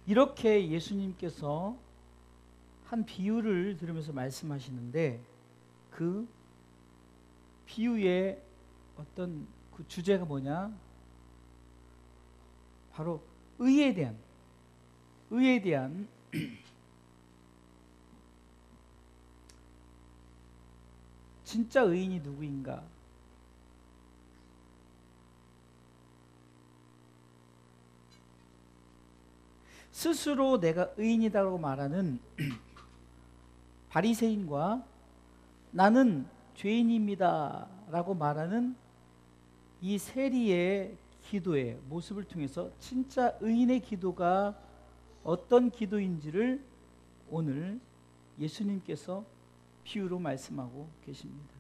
이렇게 예수님께서 한 비유를 들으면서 말씀하시는데, 그 비유의 어떤 그 주제가 뭐냐? 바로 의에 대한 진짜 의인이 누구인가? 스스로 내가 의인이라고 말하는 바리새인과 나는 죄인입니다 라고 말하는 이 세리의 기도의 모습을 통해서 진짜 의인의 기도가 어떤 기도인지를 오늘 예수님께서 비유로 말씀하고 계십니다.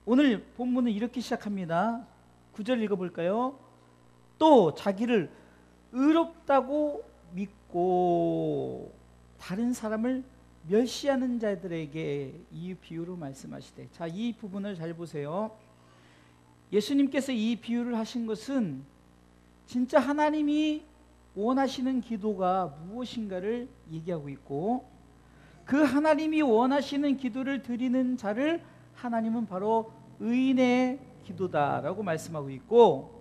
오늘 본문은 이렇게 시작합니다. 9절 읽어볼까요? 또 자기를 의롭다고 믿고 다른 사람을 멸시하는 자들에게 이 비유로 말씀하시되, 자, 이 부분을 잘 보세요. 예수님께서 이 비유를 하신 것은 진짜 하나님이 원하시는 기도가 무엇인가를 얘기하고 있고, 그 하나님이 원하시는 기도를 드리는 자를 하나님은 바로 의인의 기도다라고 말씀하고 있고,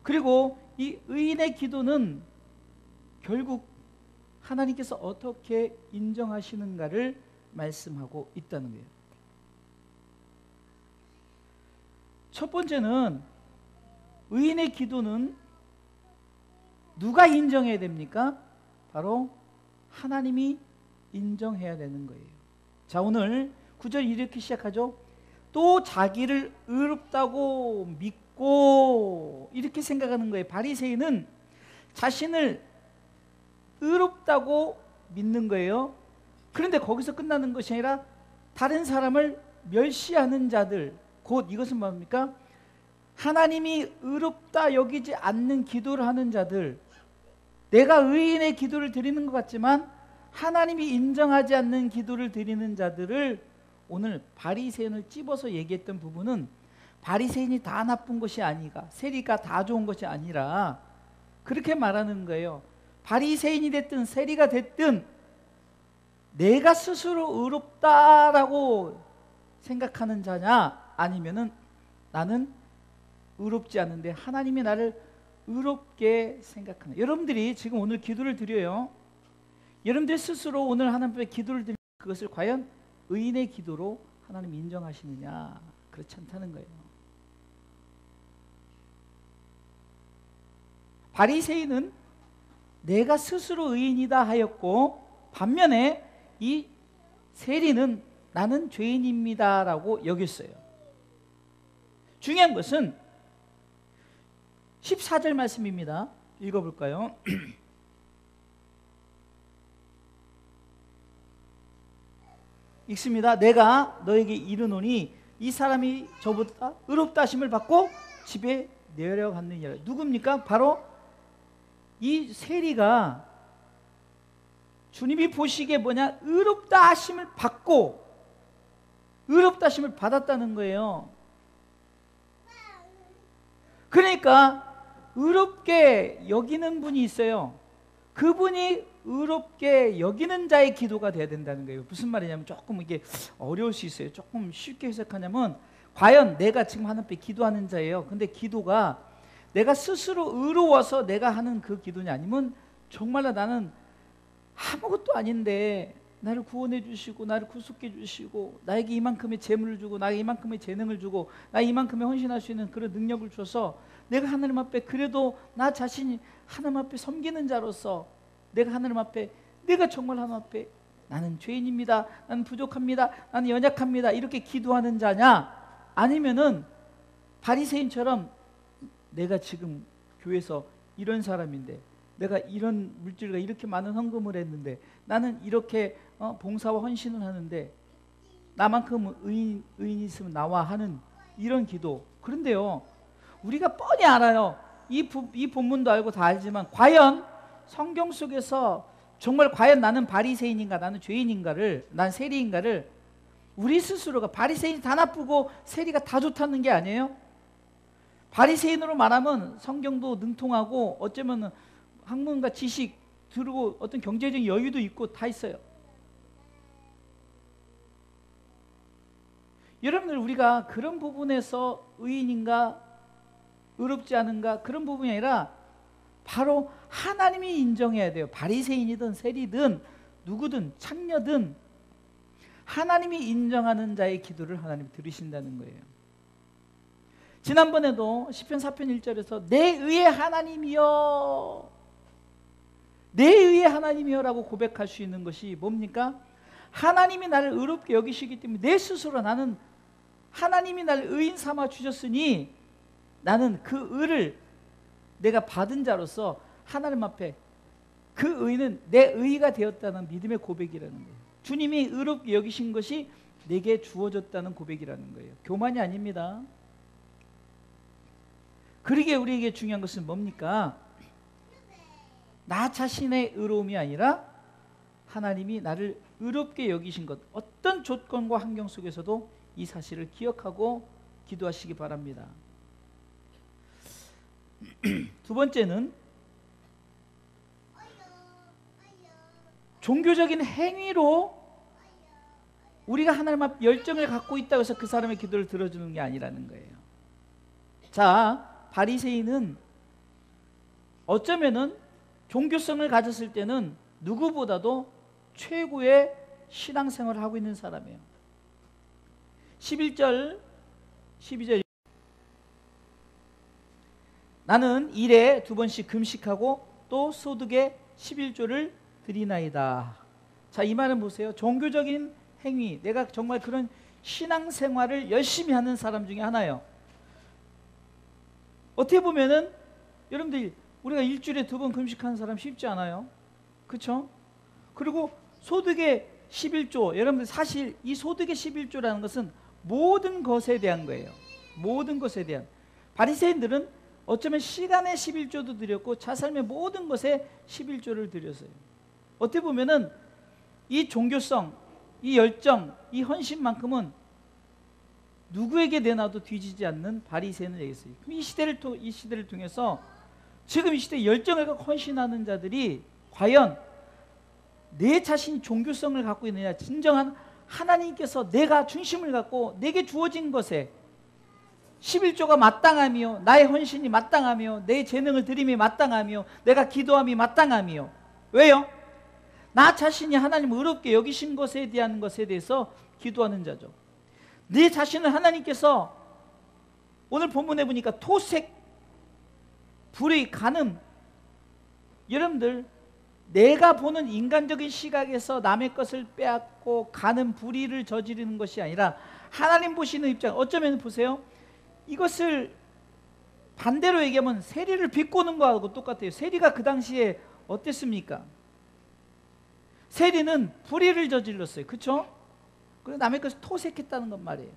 그리고 이 의인의 기도는 결국 하나님께서 어떻게 인정하시는가를 말씀하고 있다는 거예요. 첫 번째는 의인의 기도는 누가 인정해야 됩니까? 바로 하나님이 인정해야 되는 거예요. 자, 오늘 9절 이렇게 시작하죠. 또 자기를 의롭다고 믿고, 이렇게 생각하는 거예요. 바리새인은 자신을 의롭다고 믿는 거예요. 그런데 거기서 끝나는 것이 아니라 다른 사람을 멸시하는 자들, 곧 이것은 뭡니까? 하나님이 의롭다 여기지 않는 기도를 하는 자들, 내가 의인의 기도를 드리는 것 같지만 하나님이 인정하지 않는 기도를 드리는 자들을 오늘 바리새인을 찝어서 얘기했던 부분은, 바리새인이 다 나쁜 것이 아니라, 세리가 다 좋은 것이 아니라 그렇게 말하는 거예요. 바리새인이 됐든 세리가 됐든 내가 스스로 의롭다라고 생각하는 자냐, 아니면은 나는 의롭지 않은데 하나님이 나를 의롭게 생각하는, 여러분들이 지금 오늘 기도를 드려요. 여러분들 스스로 오늘 하나님 앞에 기도를 드리면 그것을 과연 의인의 기도로 하나님 인정하시느냐? 그렇지 않다는 거예요. 바리새인은 내가 스스로 의인이다 하였고, 반면에 이 세리는 나는 죄인입니다 라고 여겼어요. 중요한 것은 14절 말씀입니다. 읽어볼까요? 읽습니다. 내가 너에게 이르노니 이 사람이 저보다 의롭다 하심을 받고 집에 내려갔느니라. 누굽니까? 바로 이 세리가 주님이 보시기에 뭐냐? 의롭다 하심을 받고, 의롭다 하심을 받았다는 거예요. 그러니까 의롭게 여기는 분이 있어요. 그분이 의롭게 여기는 자의 기도가 돼야 된다는 거예요. 무슨 말이냐면, 조금 이게 어려울 수 있어요. 조금 쉽게 해석하냐면, 과연 내가 지금 하나님 앞에 기도하는 자예요. 근데 기도가 내가 스스로 의로워서 내가 하는 그 기도냐, 아니면 정말로 나는 아무것도 아닌데 나를 구원해 주시고 나를 구속해 주시고 나에게 이만큼의 재물을 주고 나에게 이만큼의 재능을 주고 나에게 이만큼의 헌신할 수 있는 그런 능력을 줘서 내가 하나님 앞에 그래도 나 자신이 하나님 앞에 섬기는 자로서 내가 하나님 앞에, 내가 정말 하나님 앞에 나는 죄인입니다, 나는 부족합니다, 나는 연약합니다, 이렇게 기도하는 자냐, 아니면은 바리새인처럼 내가 지금 교회에서 이런 사람인데, 내가 이런 물질과 이렇게 많은 헌금을 했는데, 나는 이렇게 봉사와 헌신을 하는데 나만큼 의인이 있으면 나와 하는 이런 기도. 그런데요, 우리가 뻔히 알아요. 이 본문도 알고 다 알지만, 과연 성경 속에서 정말 과연 나는 바리새인인가, 나는 죄인인가를, 난 세리인가를 우리 스스로가, 바리새인이 다 나쁘고 세리가 다 좋다는 게 아니에요. 바리새인으로 말하면 성경도 능통하고 어쩌면 학문과 지식 들고 어떤 경제적인 여유도 있고 다 있어요. 여러분들, 우리가 그런 부분에서 의인인가 의롭지 않은가 그런 부분이 아니라 바로 하나님이 인정해야 돼요. 바리새인이든 세리든 누구든 창녀든 하나님이 인정하는 자의 기도를 하나님이 들으신다는 거예요. 지난번에도 시편 4편 1절에서 내 의의 하나님이여, 내 의의 하나님이여 라고 고백할 수 있는 것이 뭡니까? 하나님이 나를 의롭게 여기시기 때문에 내 스스로 나는 하나님이 나를 의인 삼아 주셨으니 나는 그 의를 내가 받은 자로서 하나님 앞에 그 의는 내 의가 되었다는 믿음의 고백이라는 거예요. 주님이 의롭게 여기신 것이 내게 주어졌다는 고백이라는 거예요. 교만이 아닙니다. 그러기에 우리에게 중요한 것은 뭡니까? 나 자신의 의로움이 아니라 하나님이 나를 의롭게 여기신 것, 어떤 조건과 환경 속에서도 이 사실을 기억하고 기도하시기 바랍니다. 두 번째는 종교적인 행위로 우리가 하나님 앞 열정을 갖고 있다고 해서 그 사람의 기도를 들어주는 게 아니라는 거예요. 자, 바리새인은 어쩌면은 종교성을 가졌을 때는 누구보다도 최고의 신앙생활을 하고 있는 사람이에요. 11절 12절 나는 일에 2번씩 금식하고 또 소득의 11조를 드리나이다. 자, 이 말은 보세요. 종교적인 행위, 내가 정말 그런 신앙생활을 열심히 하는 사람 중에 하나예요. 어떻게 보면은 여러분들, 우리가 일주일에 2번 금식하는 사람 쉽지 않아요. 그렇죠? 그리고 소득의 11조, 여러분들 사실 이 소득의 11조라는 것은 모든 것에 대한 거예요. 모든 것에 대한. 바리새인들은 어쩌면 시간의 11조도 드렸고 자살의 모든 것에 11조를 드렸어요. 어떻게 보면은 이 종교성, 이 열정, 이 헌신만큼은 누구에게 내놔도 뒤지지 않는 바리새인을 얘기했어요. 그럼 이 시대를 통해서 지금 이 시대에 열정을 갖고 헌신하는 자들이 과연 내 자신이 종교성을 갖고 있느냐, 진정한 하나님께서 내가 중심을 갖고 내게 주어진 것에 11조가 마땅하며 나의 헌신이 마땅하며 내 재능을 드림이 마땅하며 내가 기도함이 마땅하며, 왜요? 나 자신이 하나님 의롭게 여기신 것에 대한 것에 대해서 기도하는 자죠. 내 자신을 하나님께서 오늘 본문에 보니까 토색, 불의, 간음, 여러분들 내가 보는 인간적인 시각에서 남의 것을 빼앗고 간음, 불의를 저지르는 것이 아니라 하나님 보시는 입장, 어쩌면 보세요, 이것을 반대로 얘기하면 세리를 비꼬는 거하고 똑같아요. 세리가 그 당시에 어땠습니까? 세리는 불의를 저질렀어요. 그렇죠? 그래서 남의 것을 토색했다는 것 말이에요.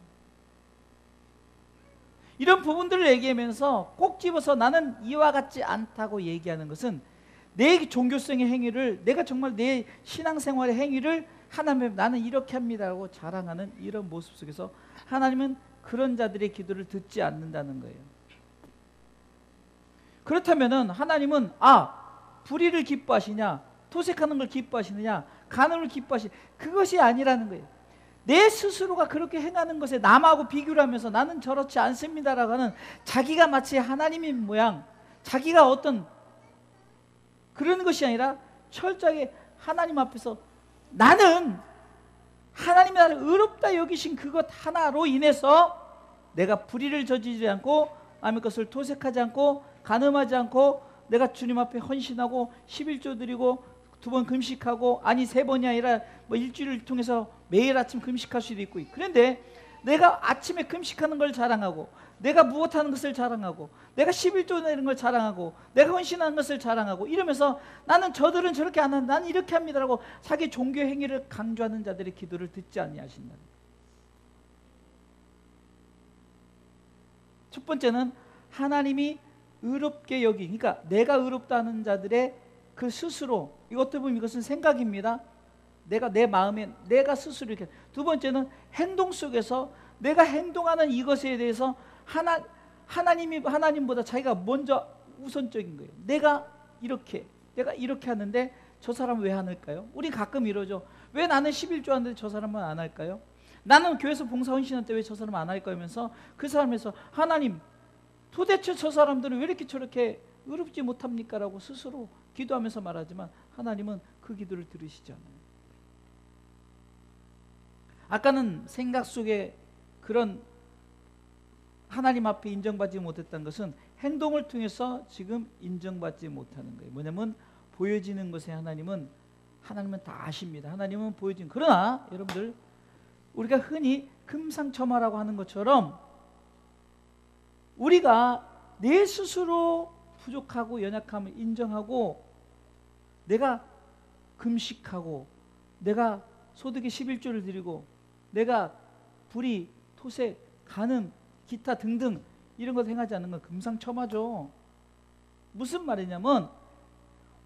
이런 부분들을 얘기하면서 꼭 집어서 나는 이와 같지 않다고 얘기하는 것은 내 종교성의 행위를, 내가 정말 내 신앙생활의 행위를 하나님 나는 이렇게 합니다라고 자랑하는 이런 모습 속에서 하나님은 그런 자들의 기도를 듣지 않는다는 거예요. 그렇다면은 하나님은 불의를 기뻐하시냐, 토색하는 걸 기뻐하시느냐, 간음을 기뻐하시냐, 그것이 아니라는 거예요. 내 스스로가 그렇게 행하는 것에 남하고 비교를 하면서 나는 저렇지 않습니다라고 하는, 자기가 마치 하나님인 모양, 자기가 어떤 그런 것이 아니라 철저하게 하나님 앞에서 나는 하나님이 나를 의롭다 여기신 그것 하나로 인해서 내가 불의를 저지르지 않고 남의 것을 토색하지 않고 간음하지 않고 내가 주님 앞에 헌신하고 11조 드리고 2번 금식하고, 아니 3번이 아니라 뭐 일주일을 통해서 매일 아침 금식할 수도 있고, 그런데 내가 아침에 금식하는 걸 자랑하고, 내가 무엇하는 것을 자랑하고, 내가 11조 내는 걸 자랑하고, 내가 헌신하는 것을 자랑하고, 이러면서 나는 저들은 저렇게 안 한다, 나는 이렇게 합니다라고 자기 종교 행위를 강조하는 자들의 기도를 듣지 아니하신다. 첫 번째는 하나님이 의롭게 여기, 그러니까 내가 의롭다 하는 자들의 그 스스로, 이것도 보면 이것은 생각입니다. 내가 내 마음에 내가 스스로 이렇게. 두 번째는 행동 속에서 내가 행동하는 이것에 대해서 하나님보다 자기가 먼저 우선적인 거예요. 내가 이렇게 하는데 저 사람은 왜 안 할까요? 우리 가끔 이러죠. 왜 나는 11조 하는데 저 사람은 안 할까요? 나는 교회에서 봉사 헌신할 때 왜 저 사람은 안 할까요? 하면서 그 사람에서 하나님 도대체 저 사람들은 왜 이렇게 저렇게 의롭지 못합니까? 라고 스스로 기도하면서 말하지만 하나님은 그 기도를 들으시지 않아요. 아까는 생각 속에 그런 하나님 앞에 인정받지 못했던 것은 행동을 통해서 지금 인정받지 못하는 거예요. 뭐냐면 보여지는 것에 하나님은 다 아십니다. 하나님은 보여진. 그러나 여러분들 우리가 흔히 금상첨화라고 하는 것처럼 우리가 내 스스로 부족하고 연약함을 인정하고 내가 금식하고 내가 소득의 11조를 드리고 내가 불이 토색 간음 기타 등등 이런 것 행하지 않는 건 금상첨화죠. 무슨 말이냐면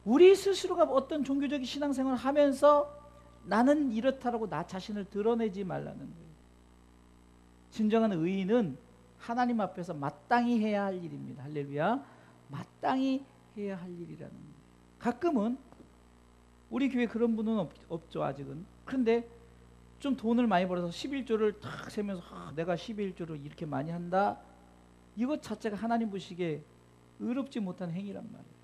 우리 스스로가 어떤 종교적인 신앙생활을 하면서 나는 이렇다라고 나 자신을 드러내지 말라는 거예요. 진정한 의인은 하나님 앞에서 마땅히 해야 할 일입니다. 할렐루야. 마땅히 해야 할 일이라는 거예요. 가끔은 우리 교회 그런 분은 없죠, 아직은. 그런데 좀 돈을 많이 벌어서 11조를 탁 세면서 내가 11조를 이렇게 많이 한다. 이것 자체가 하나님 보시기에 의롭지 못한 행위란 말이에요.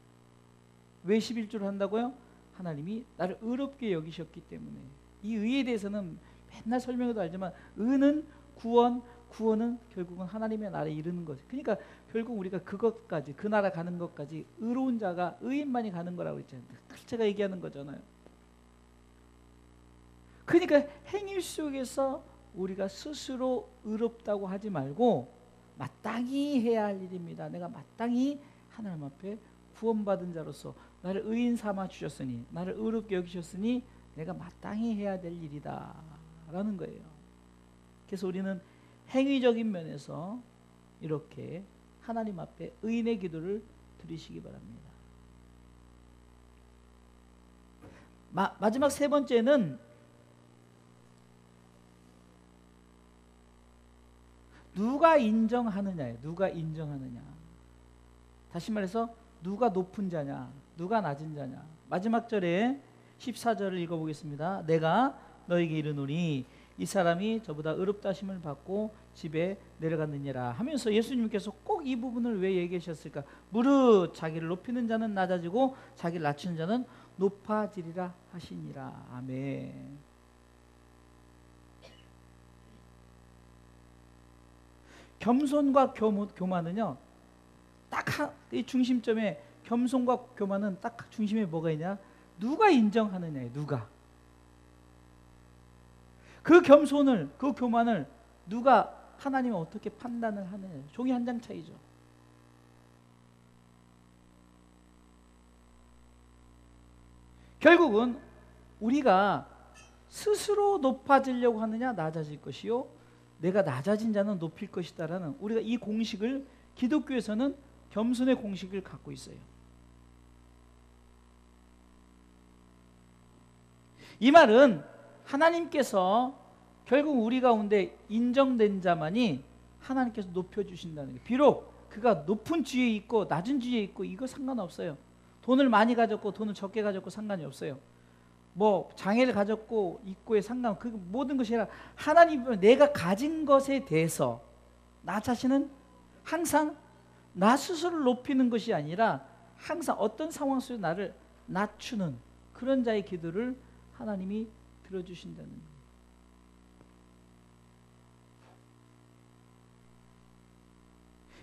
왜 11조를 한다고요? 하나님이 나를 의롭게 여기셨기 때문에. 이 의에 대해서는 맨날 설명해도 알지만 의는 구원은 결국은 하나님의 나라에 이르는 거죠. 그러니까 결국 우리가 그것까지 그 나라 가는 것까지 의로운 자가 의인만이 가는 거라고 했잖아요. 제가 얘기하는 거잖아요. 그러니까 행위 속에서 우리가 스스로 의롭다고 하지 말고 마땅히 해야 할 일입니다. 내가 마땅히 하나님 앞에 구원받은 자로서 나를 의인 삼아 주셨으니 나를 의롭게 여기셨으니 내가 마땅히 해야 될 일이다 라는 거예요. 그래서 우리는 행위적인 면에서 이렇게 하나님 앞에 의인의 기도를 드리시기 바랍니다. 마지막 세 번째는 누가 인정하느냐예요. 누가 인정하느냐. 다시 말해서 누가 높은 자냐, 누가 낮은 자냐. 마지막 절에 14절을 읽어보겠습니다. 내가 너에게 이르노니 이 사람이 저보다 의롭다 하심을 받고 집에 내려갔느니라 하면서 예수님께서 꼭 이 부분을 왜 얘기하셨을까? 무릇 자기를 높이는 자는 낮아지고 자기를 낮추는 자는 높아지리라 하시니라. 아멘. 겸손과 교만은요, 딱 이 중심점에 겸손과 교만은 딱 중심에 뭐가 있냐? 누가 인정하느냐예요. 누가. 그 겸손을, 그 교만을 누가 하나님은 어떻게 판단을 하느냐. 종이 한 장 차이죠. 결국은 우리가 스스로 높아지려고 하느냐 낮아질 것이요 내가 낮아진 자는 높일 것이다라는 우리가 이 공식을 기독교에서는 겸손의 공식을 갖고 있어요. 이 말은 하나님께서 결국 우리 가운데 인정된 자만이 하나님께서 높여주신다는 거예요. 비록 그가 높은 지위에 있고 낮은 지위에 있고 이거 상관없어요. 돈을 많이 가졌고 돈을 적게 가졌고 상관이 없어요. 뭐 장애를 가졌고 있고의 상관, 그 모든 것이 아니라 하나님 내가 가진 것에 대해서 나 자신은 항상 나 스스로를 높이는 것이 아니라 항상 어떤 상황 속에 나를 낮추는 그런 자의 기도를 하나님이 들어주신다는 거예요.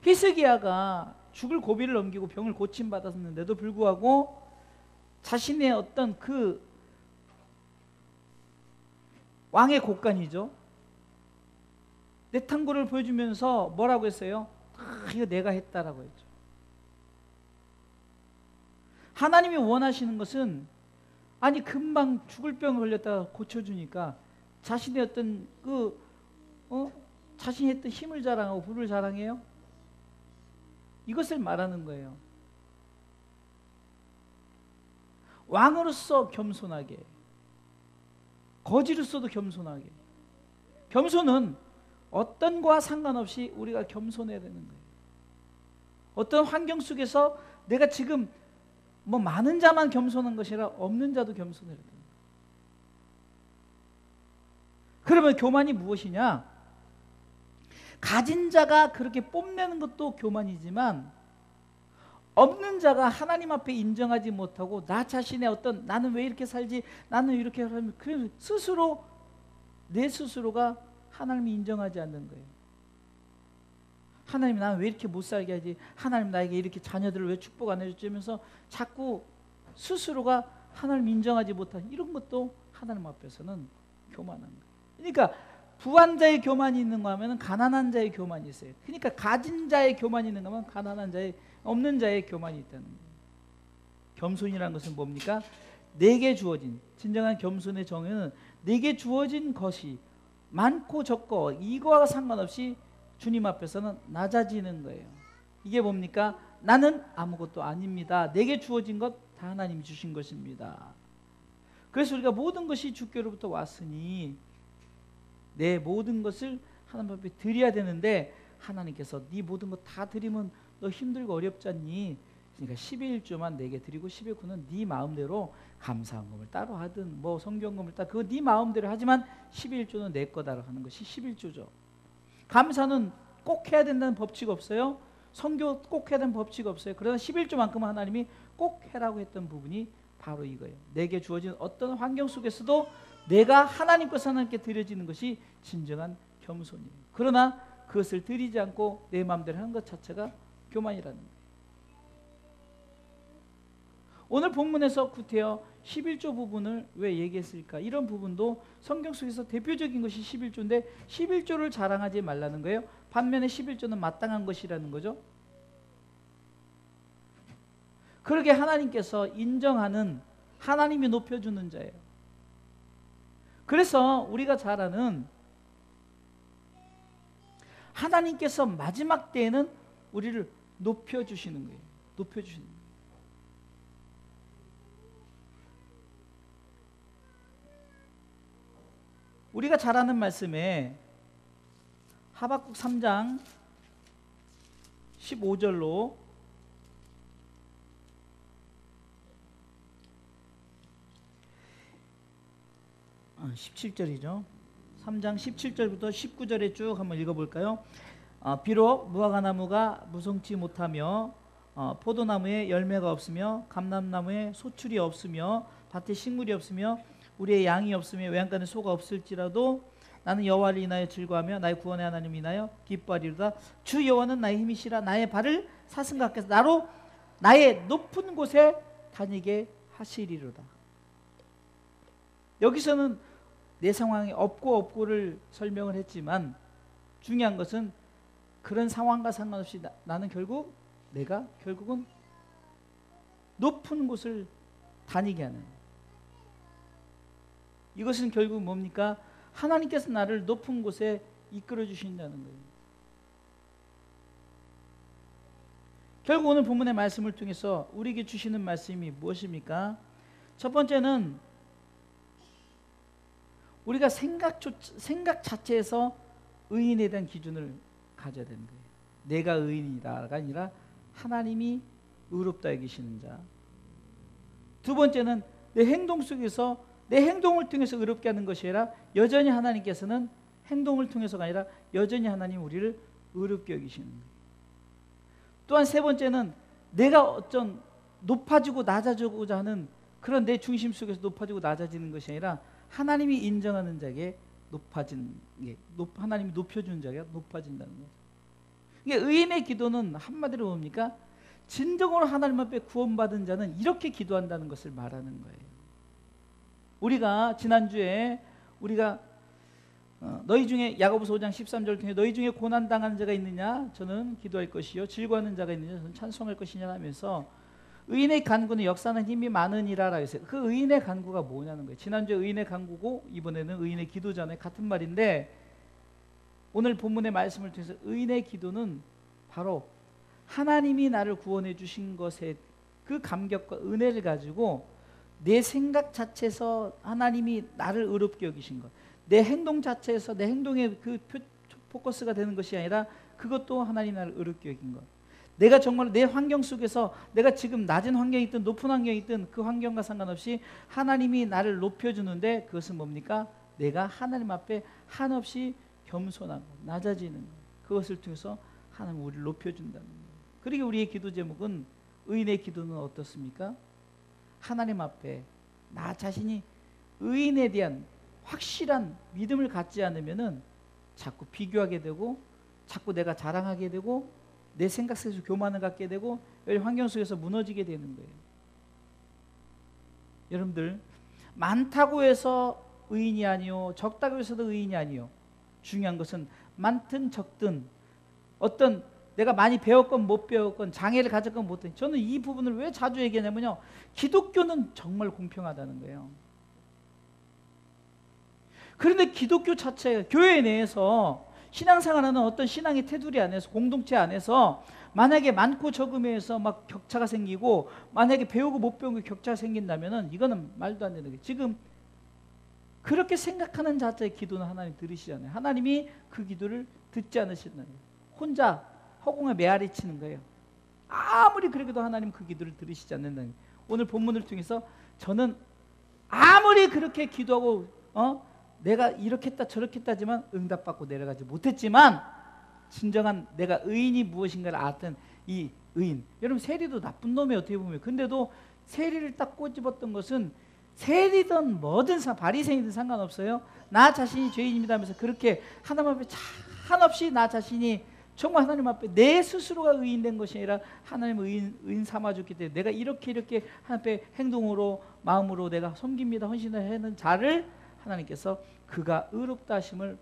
히스기야가 죽을 고비를 넘기고 병을 고침받았는데도 불구하고 자신의 어떤 그 왕의 곡간이죠. 내탕고를 보여주면서 뭐라고 했어요? 이거 내가 했다라고 했죠. 하나님이 원하시는 것은 아니 금방 죽을 병 걸렸다가 고쳐주니까 자신의 어떤 자신이 했던 힘을 자랑하고 부를 자랑해요? 이것을 말하는 거예요. 왕으로서 겸손하게, 거지로서도 겸손하게. 겸손은 어떤 거와 상관없이 우리가 겸손해야 되는 거예요. 어떤 환경 속에서 내가 지금 뭐 많은 자만 겸손한 것이 아니라 없는 자도 겸손해야 됩니다. 그러면 교만이 무엇이냐? 가진 자가 그렇게 뽐내는 것도 교만이지만 없는 자가 하나님 앞에 인정하지 못하고 나 자신의 어떤 나는 왜 이렇게 살지? 나는 이렇게 하면 그 스스로 내 스스로가 하나님이 인정하지 않는 거예요. 하나님 나는 왜 이렇게 못 살게 하지? 하나님 나에게 이렇게 자녀들을 왜 축복 안 해주면서 자꾸 스스로가 하나님 인정하지 못하는 이런 것도 하나님 앞에서는 교만한 거예요. 그러니까 부한 자의 교만이 있는가 하면 가난한 자의 교만이 있어요. 그러니까 가진 자의 교만이 있는가 하면 가난한 자의 없는 자의 교만이 있다는 거예요. 겸손이라는 것은 뭡니까? 내게 주어진 진정한 겸손의 정의는 내게 주어진 것이 많고 적고 이거와 상관없이 주님 앞에서는 낮아지는 거예요. 이게 뭡니까? 나는 아무것도 아닙니다. 내게 주어진 것 다 하나님이 주신 것입니다. 그래서 우리가 모든 것이 주께로부터 왔으니 내 모든 것을 하나님 앞에 드려야 되는데 하나님께서 네 모든 것 다 드리면 너 힘들고 어렵지 않니? 그러니까 11조만 내게 드리고 11조는 네 마음대로 감사헌금을 따로 하든 뭐 성경금을 따로 그거 네 마음대로 하지만 11조는 내 거다라고 하는 것이 11조죠. 감사는 꼭 해야 된다는 법칙 없어요. 성교 꼭 해야 되는 법칙 없어요. 그러나 11조만큼은 하나님이 꼭 해라고 했던 부분이 바로 이거예요. 내게 주어진 어떤 환경 속에서도 내가 하나님께서 하나님께 드려지는 것이 진정한 겸손이에요. 그러나 그것을 드리지 않고 내 마음대로 하는 것 자체가 교만이라는 거예요. 오늘 본문에서 구태여 11조 부분을 왜 얘기했을까? 이런 부분도 성경 속에서 대표적인 것이 11조인데 11조를 자랑하지 말라는 거예요. 반면에 11조는 마땅한 것이라는 거죠. 그러게 하나님께서 인정하는 하나님이 높여주는 자예요. 그래서 우리가 잘 아는 하나님께서 마지막 때에는 우리를 높여주시는 거예요. 높여주시는 거예요. 우리가 잘 아는 말씀에 하박국 3장 15절로 17절이죠. 3장 17절부터 19절에 쭉 한번 읽어볼까요? 비록 무화과나무가 무성치 못하며 포도나무에 열매가 없으며 감람나무에 소출이 없으며 밭에 식물이 없으며 우리의 양이 없으며 외양간에 소가 없을지라도 나는 여호와를 인하여 즐거워하며 나의 구원의 하나님을 인하여 기뻐하리로다. 주 여호와는 나의 힘이시라. 나의 발을 사슴 같게 나로 나의 높은 곳에 다니게 하시리로다. 여기서는 내 상황이 없고를 설명을 했지만 중요한 것은 그런 상황과 상관없이 나는 내가 결국은 높은 곳을 다니게 하는, 이것은 결국 뭡니까? 하나님께서 나를 높은 곳에 이끌어 주신다는 거예요. 결국 오늘 본문의 말씀을 통해서 우리에게 주시는 말씀이 무엇입니까? 첫 번째는 우리가 생각 자체에서 의인에 대한 기준을 가져야 되는 거예요. 내가 의인이다가 아니라 하나님이 의롭다 여기시는 자. 두 번째는 내 행동 속에서 내 행동을 통해서 의롭게 하는 것이 아니라 여전히 하나님께서는 행동을 통해서가 아니라 여전히 하나님 우리를 의롭게 여기시는 거예요. 또한 세 번째는 내가 어떤 높아지고 낮아지고자 하는 그런 내 중심 속에서 높아지고 낮아지는 것이 아니라 하나님이 인정하는 자에게 높아지는 게, 하나님이 높여주는 자가 높아진다는 거죠. 이게 의인의 기도는 한마디로 뭡니까? 진정으로 하나님 앞에 구원받은 자는 이렇게 기도한다는 것을 말하는 거예요. 우리가 지난주에 너희 중에 야고보서 5장 13절을 통해 너희 중에 고난당하는 자가 있느냐? 저는 기도할 것이요 즐거워하는 자가 있느냐? 저는 찬송할 것이냐 하면서 의인의 간구는 역사는 힘이 많으니라 했어요. 그 의인의 간구가 뭐냐는 거예요. 지난주에 의인의 간구고 이번에는 의인의 기도잖아요. 같은 말인데 오늘 본문의 말씀을 통해서 의인의 기도는 바로 하나님이 나를 구원해 주신 것에 그 감격과 은혜를 가지고 내 생각 자체에서 하나님이 나를 의롭게 여기신 것, 내 행동 자체에서 내 행동의 그 포커스가 되는 것이 아니라 그것도 하나님 나를 의롭게 여긴 것, 내가 정말 내 환경 속에서 내가 지금 낮은 환경이 있든 높은 환경이 있든 그 환경과 상관없이 하나님이 나를 높여주는데 그것은 뭡니까? 내가 하나님 앞에 한없이 겸손하고 낮아지는 거예요. 그것을 통해서 하나님 우리를 높여준다는 거예요. 그리고 우리의 기도 제목은 의인의 기도는 어떻습니까? 하나님 앞에 나 자신이 의인에 대한 확실한 믿음을 갖지 않으면은 자꾸 비교하게 되고 자꾸 내가 자랑하게 되고 내 생각 속에서 교만을 갖게 되고 환경 속에서 무너지게 되는 거예요. 여러분들 많다고 해서 의인이 아니요 적다고 해서도 의인이 아니요 중요한 것은 많든 적든 어떤 내가 많이 배웠건 못 배웠건 장애를 가졌건 못했건 저는 이 부분을 왜 자주 얘기하냐면요 기독교는 정말 공평하다는 거예요. 그런데 기독교 자체 교회 내에서 신앙생활하는 어떤 신앙의 테두리 안에서 공동체 안에서 만약에 많고 적음에서 막 격차가 생기고 만약에 배우고 못 배운 게 격차가 생긴다면은 이거는 말도 안 되는 거예요. 지금 그렇게 생각하는 자체의 기도는 하나님 들으시잖아요. 하나님이 그 기도를 듣지 않으신다는 거예요. 혼자 허공에 메아리 치는 거예요. 아무리 그래도 하나님 그 기도를 들으시지 않는다는 거예요. 오늘 본문을 통해서 저는 아무리 그렇게 기도하고 내가 이렇게 했다 저렇게 했다지만 응답받고 내려가지 못했지만 진정한 내가 의인이 무엇인가를 알았던 이 의인. 여러분 세리도 나쁜 놈이 어떻게 보면 근데도 세리를 딱 꼬집었던 것은 세리든 뭐든 바리새인이든 상관없어요. 나 자신이 죄인입니다 하면서 그렇게 하나님 앞에 한없이 나 자신이 정말 하나님 앞에 내 스스로가 의인된 것이 아니라 하나님을 의인 삼아줬기 때문에 내가 이렇게 하나님 앞에 행동으로 마음으로 내가 섬깁니다 헌신을 하는 자를 하나님께서 그가 의롭다 하심을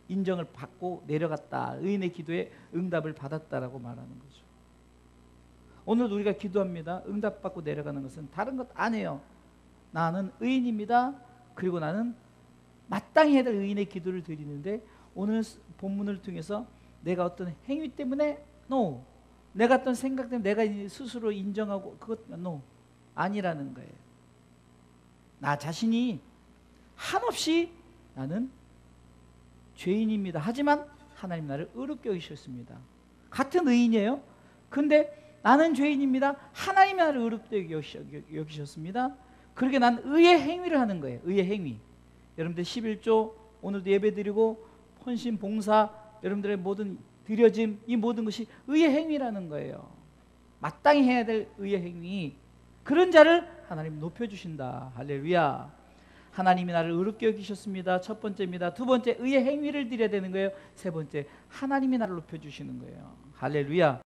인정을 받고 내려갔다. 의인의 기도에 응답을 받았다라고 말하는 거죠. 오늘 우리가 기도합니다. 응답받고 내려가는 것은 다른 것 아니에요. 나는 의인입니다. 그리고 나는 마땅히 해야 될 의인의 기도를 드리는데 오늘 본문을 통해서 내가 어떤 행위 때문에 no. 내가 어떤 생각 때문에 내가 스스로 인정하고 그것 no. 아니라는 거예요. 나 자신이 한없이 나는 죄인입니다. 하지만 하나님 나를 의롭게 여기셨습니다. 같은 의인이에요. 근데 나는 죄인입니다. 하나님이 나를 의롭게 여기셨습니다. 그렇게 난 의의 행위를 하는 거예요. 의의 행위. 여러분들 11조 오늘도 예배드리고 헌신, 봉사 여러분들의 모든 드려짐 이 모든 것이 의의 행위라는 거예요. 마땅히 해야 될 의의 행위. 그런 자를 하나님 높여주신다. 할렐루야. 하나님이 나를 의롭게 여기셨습니다. 첫 번째입니다. 두 번째 의의 행위를 드려야 되는 거예요. 세 번째 하나님이 나를 높여주시는 거예요. 할렐루야.